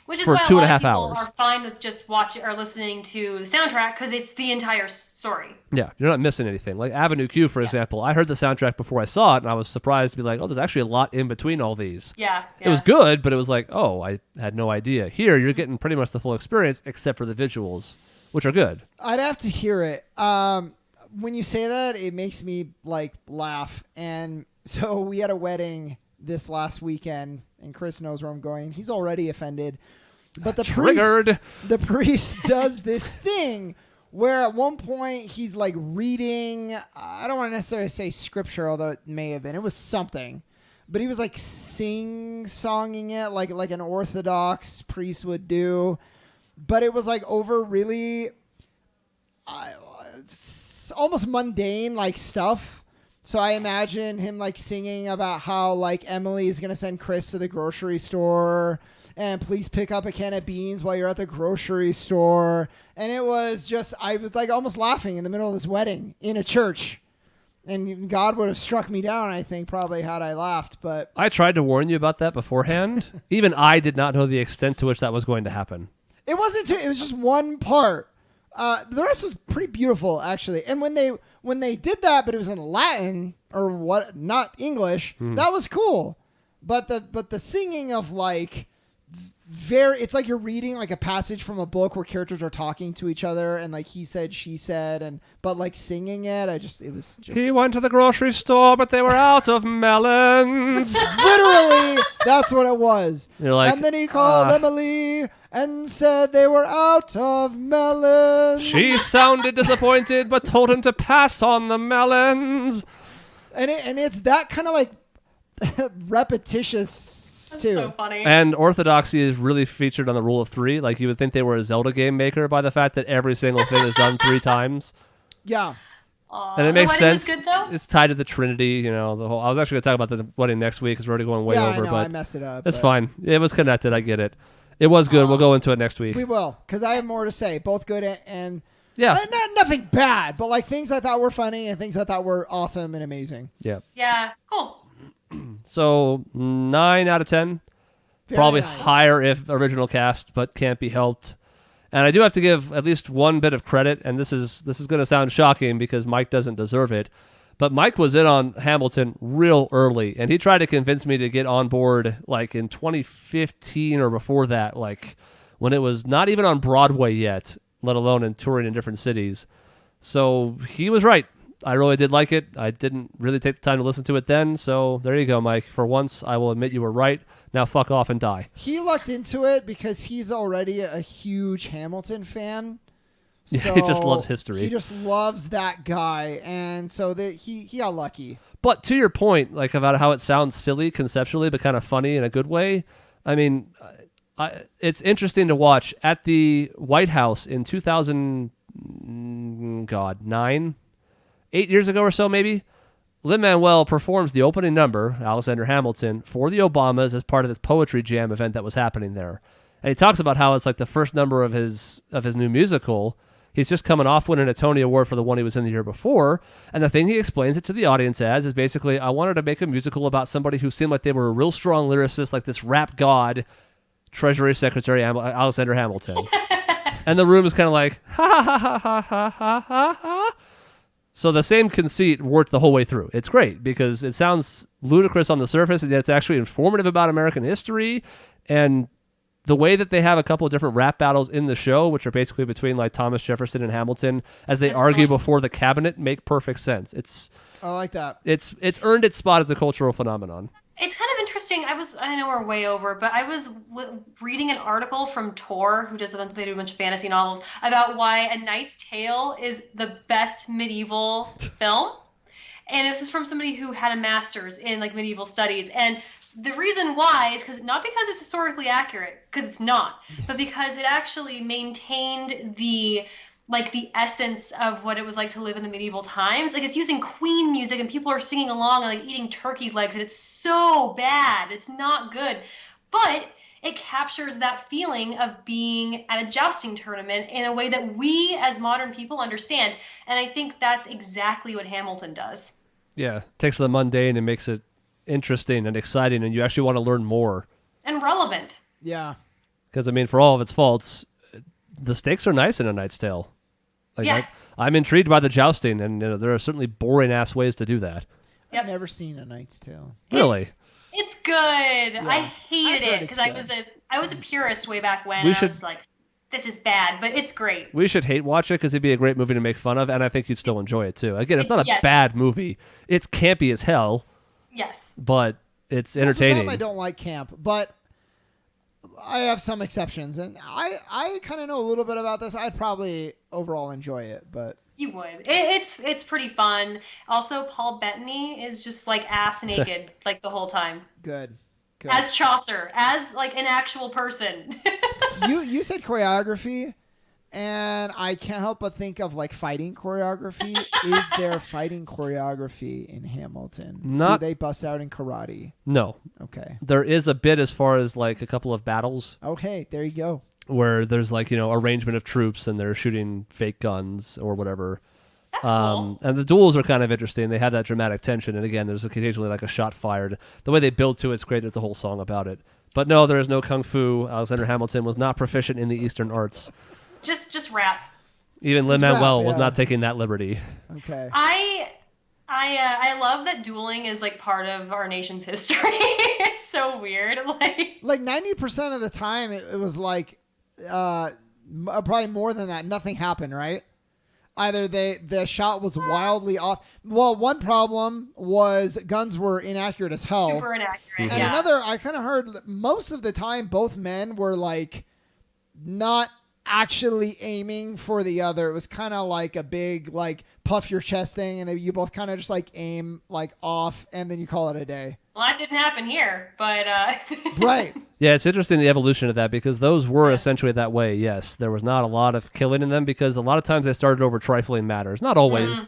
Which is for why 2.5 a lot of people hours. are fine with just watching or listening to the soundtrack because it's the entire story. Yeah, you're not missing anything. Like Avenue Q, for example, I heard the soundtrack before I saw it, and I was surprised to be like, oh, there's actually a lot in between all these. Yeah. It was good, but it was like, oh, I had no idea. Here, you're getting pretty much the full experience, except for the visuals, which are good. I'd have to hear it. When you say that, it makes me like laugh. And so we had a wedding this last weekend, and Chris knows where I'm going. He's already offended. But the priest does this thing where at one point he's like reading, I don't want to necessarily say scripture, although it may have been. It was something. But he was like sing-songing it like an Orthodox priest would do. But it was like over really almost mundane like stuff. So I imagine him like singing about how like Emily is going to send Chris to the grocery store and please pick up a can of beans while you're at the grocery store. And it was just, I was like almost laughing in the middle of this wedding in a church. And God would have struck me down, I think, probably had I laughed. But I tried to warn you about that beforehand. Even I did not know the extent to which that was going to happen. It wasn't, it was just one part. The rest was pretty beautiful, actually. And when they did that, but it was in Latin or what, not English, that was cool. But the singing of like it's like you're reading like a passage from a book where characters are talking to each other and like he said, she said, but like singing it, it was just. He went to the grocery store, but they were out of melons. Literally, that's what it was. You're like, and then he called Emily and said they were out of melons. She sounded disappointed, but told him to pass on the melons. And it's that kind of like repetitious too. So funny. And orthodoxy is really featured on the rule of 3. Like you would think they were a Zelda game maker by the fact that every single thing is done 3 times. Yeah. And it makes sense. Was good, though? It's tied to the Trinity, you know. The whole. I was actually going to talk about the wedding next week because we're already going way over. I know, but I messed it up. it's fine. It was connected. I get it. It was good. We'll go into it next week. We will, because I have more to say. Both good and yeah, nothing bad, but like things I thought were funny and things I thought were awesome and amazing. Yeah. Yeah. Cool. So 9 out of 10. Very Probably nice. higher if original cast, but can't be helped. And I do have to give at least one bit of credit, and this is going to sound shocking because Mike doesn't deserve it, but Mike was in on Hamilton real early, and he tried to convince me to get on board like in 2015 or before that, like when it was not even on Broadway yet, let alone in touring in different cities. So he was right. I really did like it. I didn't really take the time to listen to it then, so there you go, Mike. For once, I will admit you were right. Now fuck off and die. He lucked into it because he's already a huge Hamilton fan. Yeah, So he just loves history. He just loves that guy, and so he got lucky. But to your point, like about how it sounds silly conceptually, but kind of funny in a good way. I mean, it's interesting to watch at the White House in 2009, 8 years ago or so, maybe. Lin-Manuel performs the opening number, Alexander Hamilton, for the Obamas as part of this poetry jam event that was happening there. And he talks about how it's like the first number of his new musical. He's just coming off winning a Tony Award for the one he was in the year before. And the thing he explains it to the audience as is basically, I wanted to make a musical about somebody who seemed like they were a real strong lyricist, like this rap god, Treasury Secretary Alexander Hamilton. And the room is kind of like, ha ha ha ha ha ha ha ha. So the same conceit worked the whole way through. It's great because it sounds ludicrous on the surface, and yet it's actually informative about American history. And the way that they have a couple of different rap battles in the show, which are basically between like Thomas Jefferson and Hamilton, as they argue before the cabinet, make perfect sense. I like that. It's earned its spot as a cultural phenomenon. It's kind of interesting. I know we're way over, but I was reading an article from Tor, who they do a bunch of fantasy novels, about why A Knight's Tale is the best medieval film. And this is from somebody who had a master's in like medieval studies. And the reason why is not because it's historically accurate, because it's not, but because it actually maintained the essence of what it was like to live in the medieval times. Like, it's using Queen music and people are singing along and like eating turkey legs, and it's so bad. It's not good. But it captures that feeling of being at a jousting tournament in a way that we as modern people understand. And I think that's exactly what Hamilton does. Yeah. Takes the mundane and makes it interesting and exciting, and you actually want to learn more. And relevant. Yeah. Because, I mean, for all of its faults, the stakes are nice in A Knight's Tale. Like, yeah. I'm intrigued by the jousting, and there are certainly boring-ass ways to do that. Yep. I've never seen A Knight's Tale. Really? It's good. Yeah. I hated it because I was a purist way back when. I was like, this is bad, but it's great. We should hate watch it because it'd be a great movie to make fun of, and I think you'd still enjoy it too. Again, it's not a bad movie. It's campy as hell. Yes. But it's entertaining. Most of the time I don't like camp, but I have some exceptions, and I kind of know a little bit about this. I'd probably overall enjoy it, but you would. It's pretty fun. Also, Paul Bettany is just like ass naked like the whole time. Good. As Chaucer, as like an actual person. You said choreography, and I can't help but think of like fighting choreography. Is there fighting choreography in Hamilton? Do they bust out in karate? No. Okay. There is a bit as far as like a couple of battles. Okay, there you go. Where there's like, arrangement of troops and they're shooting fake guns or whatever. That's cool. And the duels are kind of interesting. They have that dramatic tension. And again, there's occasionally like a shot fired. The way they build to it's great. There's a whole song about it. But no, there is no kung fu. Alexander Hamilton was not proficient in the Eastern arts. Just rap. Even Lin-Manuel was not taking that liberty. Okay. I love that dueling is like part of our nation's history. It's so weird. Like 90% of the time it was like probably more than that. Nothing happened, right? Either the shot was wildly off. Well, one problem was guns were inaccurate as hell. Super inaccurate. And another, I kind of heard most of the time both men were like not actually aiming for the other. It was kind of like a big like puff your chest thing, and you both kind of just like aim like off, and then you call it a day. Well, that didn't happen here, but right. Yeah, it's interesting the evolution of that, because those were essentially that way. Yes, there was not a lot of killing in them because a lot of times they started over trifling matters. Not always,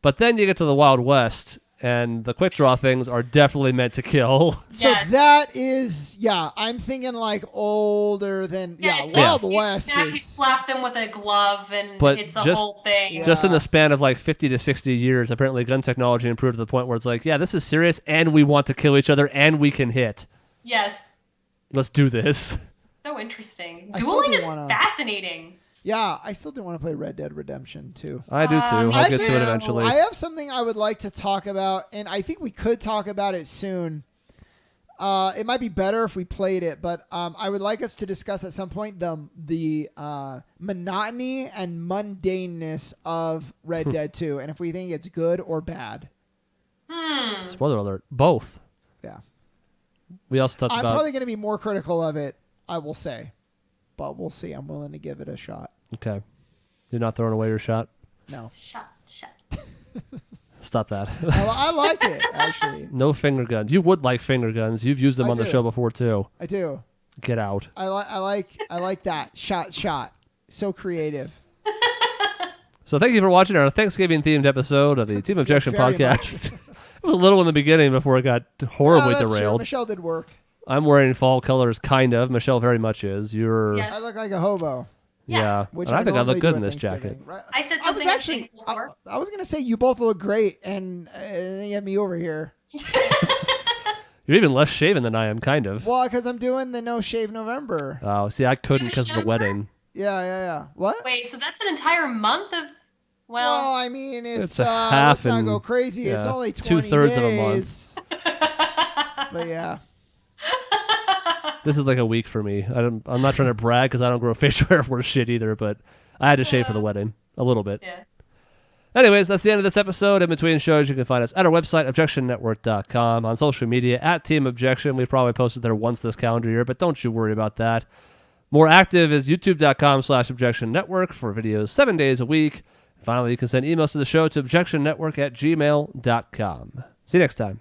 but then you get to the Wild West, and the quick draw things are definitely meant to kill. So that is, I'm thinking like older than, Wild West. You slap them with a glove, and it's a whole thing. Just in the span of like 50 to 60 years, apparently gun technology improved to the point where it's like, this is serious, and we want to kill each other, and we can hit. Yes. Let's do this. So interesting. Dueling is fascinating. Yeah, I still do want to play Red Dead Redemption 2. I do too. I'll get to it eventually. I have something I would like to talk about, and I think we could talk about it soon. It might be better if we played it, but I would like us to discuss at some point the monotony and mundaneness of Red Dead 2, and if we think it's good or bad. Spoiler alert. Both. Yeah. We also talked about... I'm probably going to be more critical of it, I will say. But we'll see. I'm willing to give it a shot. Okay. You're not throwing away your shot? No. Shot. Stop that. I like it, actually. No finger guns. You would like finger guns. You've used them on the show before, too. I do. Get out. I like that. Shot. So creative. So thank you for watching our Thanksgiving-themed episode of the Team Objection podcast. It was a little in the beginning before it got horribly derailed. True. Michelle did work. I'm wearing fall colors, kind of. Michelle very much is. Yes. I look like a hobo. Yeah. Which I think I look good in this jacket. Right? I said something I was going to say you both look great, and you have me over here. You're even less shaven than I am, kind of. Well, because I'm doing the No Shave November. Oh, see, I couldn't because of the wedding. Yeah. What? Wait, so that's an entire month of... Well, I mean, it's a half let's not go crazy. It's only 20 2/3 days. of a month. But yeah. This is like a week for me. I'm not trying to brag because I don't grow facial hair worth shit either, but I had to shave for the wedding a little bit. Yeah. Anyways, that's the end of this episode. In between shows, you can find us at our website, objectionnetwork.com, on social media, at Team Objection. We've probably posted there once this calendar year, but don't you worry about that. More active is youtube.com/objectionnetwork for videos 7 days a week. Finally, you can send emails to the show to objectionnetwork@gmail.com. See you next time.